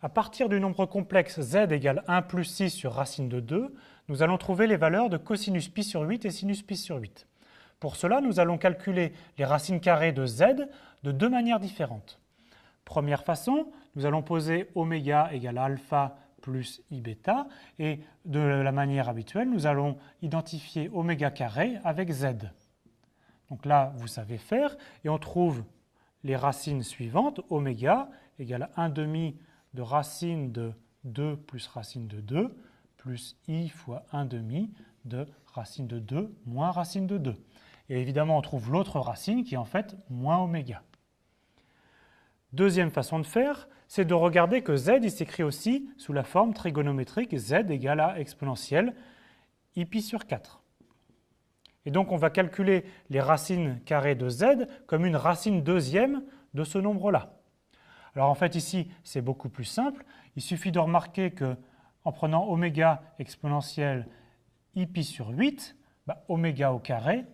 À partir du nombre complexe z égale 1 plus 6 sur racine de 2, nous allons trouver les valeurs de cosinus pi sur 8 et sinus pi sur 8. Pour cela, nous allons calculer les racines carrées de z de deux manières différentes. Première façon, nous allons poser oméga égale alpha plus i bêta, et de la manière habituelle, nous allons identifier oméga carré avec z. Donc là, vous savez faire, et on trouve les racines suivantes, oméga égale 1 demi de racine de 2 plus racine de 2, plus i fois 1 demi de racine de 2 moins racine de 2. Et évidemment, on trouve l'autre racine qui est en fait moins oméga. Deuxième façon de faire, c'est de regarder que z il s'écrit aussi sous la forme trigonométrique z égale à exponentielle i pi sur 4. Et donc on va calculer les racines carrées de z comme une racine deuxième de ce nombre-là. Alors en fait ici c'est beaucoup plus simple, il suffit de remarquer que en prenant oméga exponentielle i pi sur 8, oméga au carré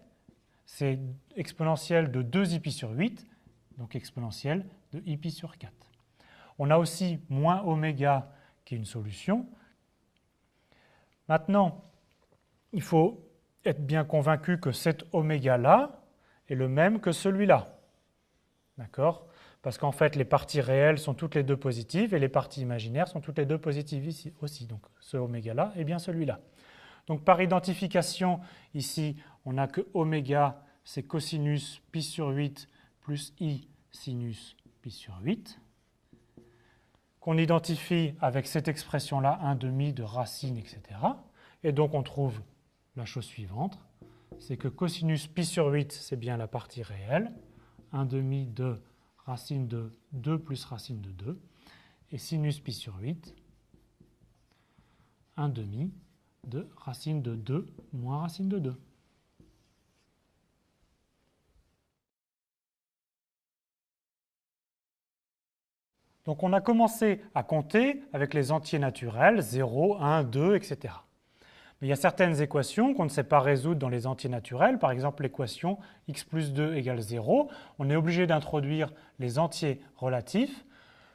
c'est exponentielle de 2i pi sur 8, donc exponentielle de i pi sur 4. On a aussi moins oméga qui est une solution. Maintenant, il faut être bien convaincu que cet oméga-là est le même que celui-là. D'accord? Parce qu'en fait, les parties réelles sont toutes les deux positives et les parties imaginaires sont toutes les deux positives ici aussi. Donc ce oméga-là est bien celui-là. Donc par identification, ici, on a que oméga, c'est cosinus pi sur 8 plus i sinus pi sur 8, qu'on identifie avec cette expression-là, 1 demi de racine, etc. Et donc on trouve la chose suivante, c'est que cosinus pi sur 8, c'est bien la partie réelle, 1 demi de racine de 2 plus racine de 2, et sinus pi sur 8, 1 demi de racine de 2 moins racine de 2. Donc on a commencé à compter avec les entiers naturels, 0, 1, 2, etc. Mais il y a certaines équations qu'on ne sait pas résoudre dans les entiers naturels, par exemple l'équation x plus 2 égale 0. On est obligé d'introduire les entiers relatifs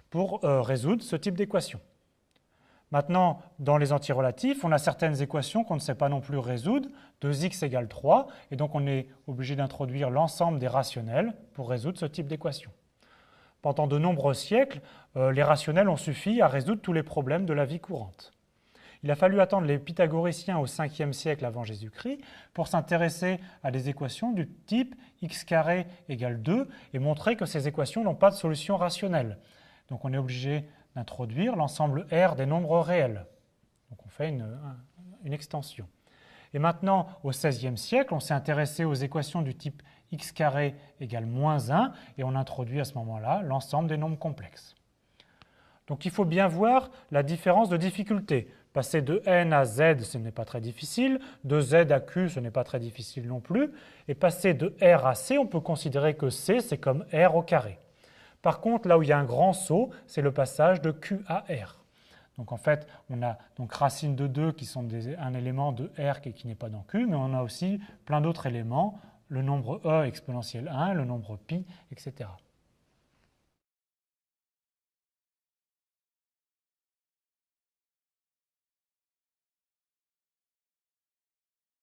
pour résoudre ce type d'équation. Maintenant, dans les entiers relatifs, on a certaines équations qu'on ne sait pas non plus résoudre, 2x égale 3, et donc on est obligé d'introduire l'ensemble des rationnels pour résoudre ce type d'équation. Pendant de nombreux siècles, les rationnels ont suffi à résoudre tous les problèmes de la vie courante. Il a fallu attendre les pythagoriciens au 5e siècle avant Jésus-Christ pour s'intéresser à des équations du type x carré égale 2 et montrer que ces équations n'ont pas de solution rationnelle. Donc on est obligé d'introduire l'ensemble R des nombres réels. Donc on fait une extension. Et maintenant, au XVIe siècle, on s'est intéressé aux équations du type x carré égale moins 1 et on introduit à ce moment-là l'ensemble des nombres complexes. Donc il faut bien voir la différence de difficulté. Passer de n à z, ce n'est pas très difficile, de z à q, ce n'est pas très difficile non plus, et passer de r à c, on peut considérer que c, c'est comme r au carré. Par contre, là où il y a un grand saut, c'est le passage de q à r. Donc en fait, on a donc racine de 2 qui sont un élément de r qui n'est pas dans q, mais on a aussi plein d'autres éléments, le nombre e exponentielle 1, le nombre pi, etc.